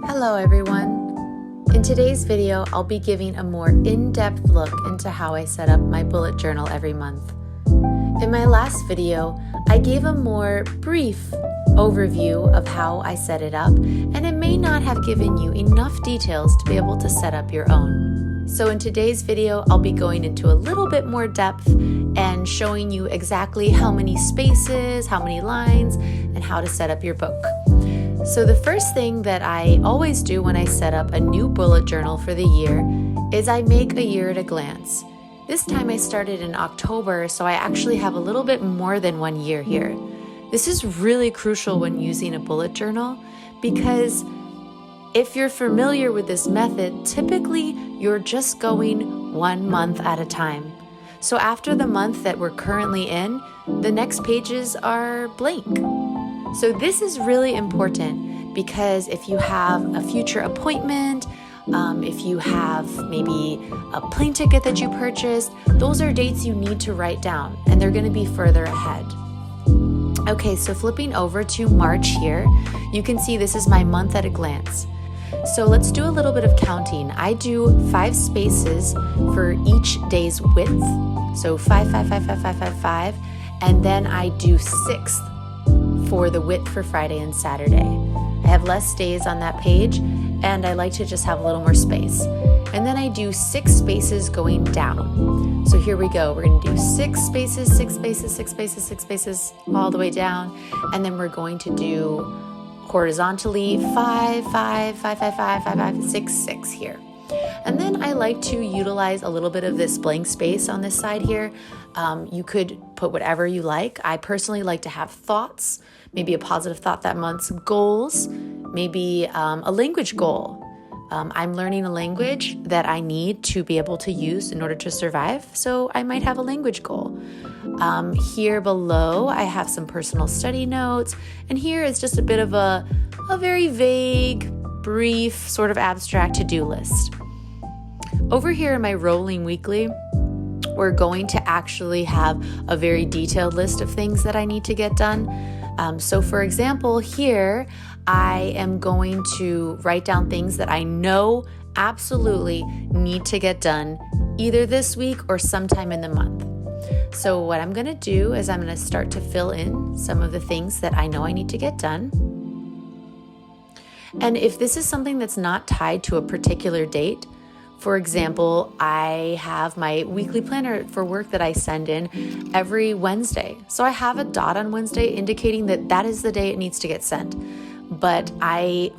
Hello everyone. In today's video, I'll be giving a more in-depth look into how I set up my bullet journal every month. In my last video, I gave a more brief overview of how I set it up, and it may not have given you enough details to be able to set up your own. So in today's video, I'll be going into a little bit more depth and showing you exactly how many spaces, how many lines, and how to set up your book. So the first thing that I always do when I set up a new bullet journal for the year is I make a year at a glance. This time I started in October, so I actually have a little bit more than 1 year here. This is really crucial when using a bullet journal because if you're familiar with this method, typically you're just going 1 month at a time. So after the month that we're currently in, the next pages are blank. So this is really important because if you have a future appointment, if you have maybe a plane ticket that you purchased, those are dates you need to write down and they're going to be further ahead. Okay, so flipping over to March here, you can see this is my month at a glance. So let's do a little bit of counting. I do 5 spaces for each day's width. So 5, 5, 5, 5, 5, 5, 5, and then I do 6 for the width for Friday and Saturday. I have less days on that page and I like to just have a little more space. And then I do 6 spaces going down. So here we go. We're going to do 6 spaces, 6 spaces, 6 spaces, 6 spaces all the way down. And then we're going to do horizontally 5, 5, 5, 5, 5, 5, 5, 6, 6 here. And then I like to utilize a little bit of this blank space on this side here. You could put whatever you like. I personally like to have thoughts, maybe a positive thought that month, goals, maybe a language goal. I'm learning a language that I need to be able to use in order to survive, so I might have a language goal. Here below, I have some personal study notes, and here is just a bit of a very vague, brief, sort of abstract to-do list. Over here in my rolling weekly, we're going to actually have a very detailed list of things that I need to get done. So for example, here, I am going to write down things that I know absolutely need to get done either this week or sometime in the month. So what I'm going to do is I'm going to start to fill in some of the things that I know I need to get done. And if this is something that's not tied to a particular date, for example, I have my weekly planner for work that I send in every Wednesday. So I have a dot on Wednesday indicating that that is the day it needs to get sent. But I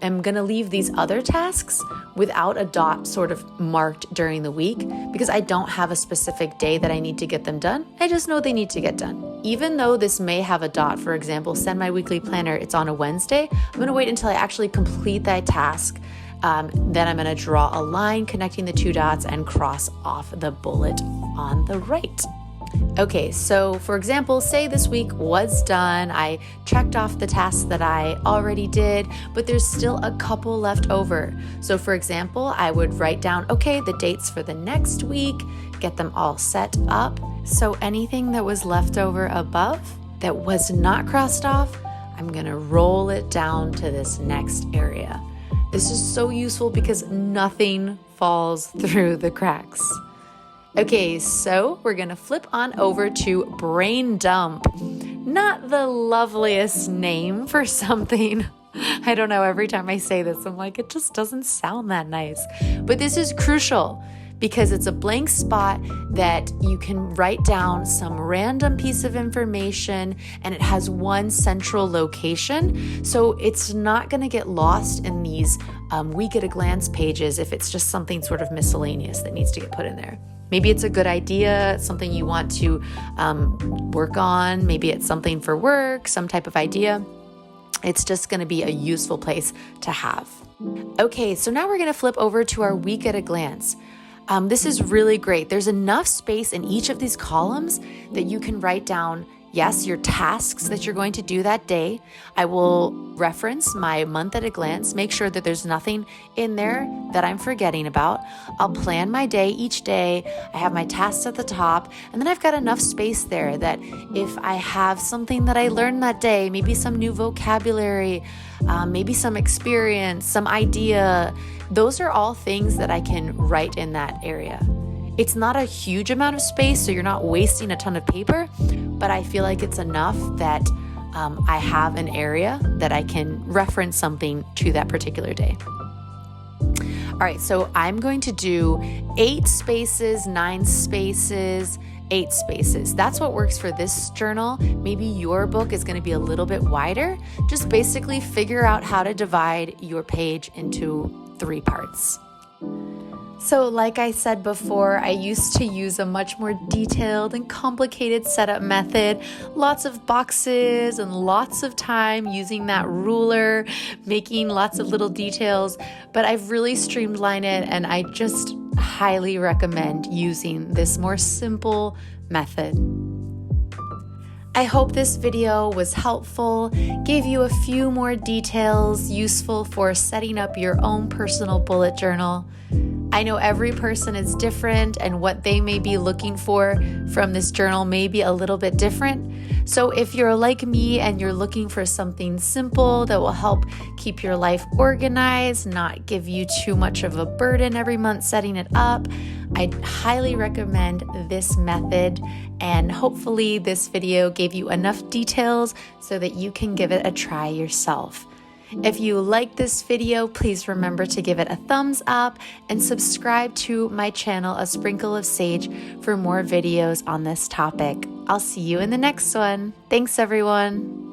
am going to leave these other tasks without a dot sort of marked during the week because I don't have a specific day that I need to get them done. I just know they need to get done. Even though this may have a dot, for example, send my weekly planner, it's on a Wednesday, I'm going to wait until I actually complete that task. Then I'm going to draw a line connecting the 2 dots and cross off the bullet on the right. Okay, so for example, say this week was done. I checked off the tasks that I already did, but there's still a couple left over. So for example, I would write down, okay, the dates for the next week, get them all set up. So anything that was left over above that was not crossed off, I'm going to roll it down to this next area. This is so useful because nothing falls through the cracks. Okay, so we're gonna flip on over to brain dump. Not the loveliest name for something. I don't know, every time I say this, I'm like, it just doesn't sound that nice. But this is crucial because it's a blank spot that you can write down some random piece of information and it has one central location. So it's not going to get lost in these week at a glance pages if it's just something sort of miscellaneous that needs to get put in there. Maybe it's a good idea, something you want to work on. Maybe it's something for work, some type of idea. It's just going to be a useful place to have. Okay, so now we're going to flip over to our week at a glance. This is really great. There's enough space in each of these columns that you can write down Yes, your tasks that you're going to do that day. I will reference my month at a glance, make sure that there's nothing in there that I'm forgetting about. I'll plan my day each day. I have my tasks at the top, and then I've got enough space there that if I have something that I learned that day, maybe some new vocabulary, maybe some experience, some idea, those are all things that I can write in that area. It's not a huge amount of space, so you're not wasting a ton of paper, but I feel like it's enough that I have an area that I can reference something to that particular day. All right, so I'm going to do 8 spaces, 9 spaces, 8 spaces. That's what works for this journal. Maybe your book is going to be a little bit wider. Just basically figure out how to divide your page into 3 parts. So like I said before, I used to use a much more detailed and complicated setup method, lots of boxes and lots of time using that ruler, making lots of little details, but I've really streamlined it, and I just highly recommend using this more simple method. I hope this video was helpful, gave you a few more details useful for setting up your own personal bullet journal. I know every person is different, and what they may be looking for from this journal may be a little bit different. So if you're like me and you're looking for something simple that will help keep your life organized, not give you too much of a burden every month setting it up, I'd highly recommend this method, and hopefully this video gave you enough details so that you can give it a try yourself. If you like this video, please remember to give it a thumbs up and subscribe to my channel, A Sprinkle of Sage, for more videos on this topic. I'll see you in the next one. Thanks, everyone.